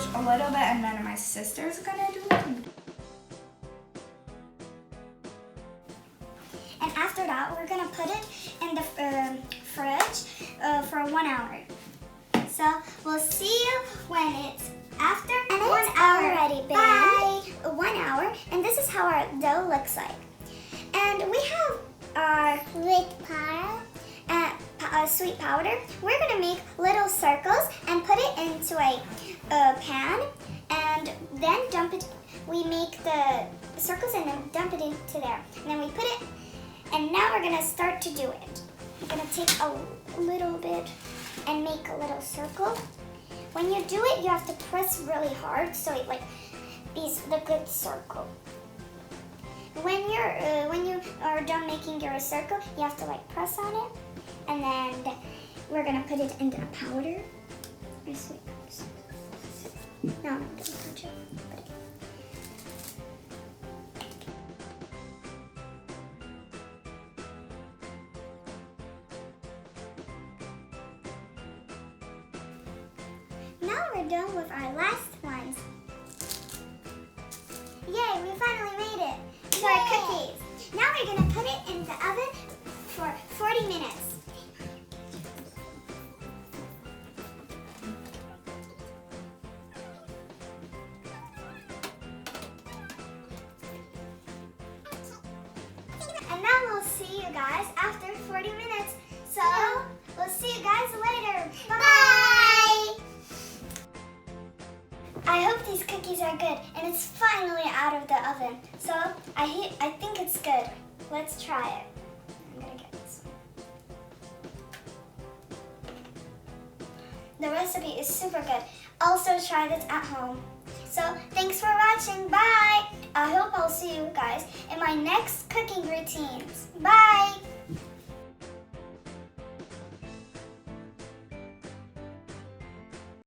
push a little bit, and then my sister's gonna do it. And after that, we're gonna put it in the fridge for 1 hour. So we'll see you when it's after and 1 hour. Already been. Bye. 1 hour, and this is how our dough looks like. And we have our sweet powder. We're gonna make little circles and put it into a pan, and then dump it. We make the circles and then dump it into there. And then we put it, and now we're gonna start to do it. I'm gonna take a little bit and make a little circle. When you do it, you have to press really hard so it like is the good circle. When you are done making your circle, you have to like press on it, and then we're gonna put it into the powder. Or sweet. No, don't touch it. Now we're done with our last ones. Yay, we finally made it. These are our cookies. Now we're gonna put it in the oven for 40 minutes. And now we'll see you guys after 40 minutes. So we'll see you guys later. Bye! I hope these cookies are good, and it's finally out of the oven. So I think it's good. Let's try it. I'm gonna get this one. The recipe is super good. Also try this at home. So thanks for watching. Bye! I hope I'll see you guys in my next cooking routines. Bye!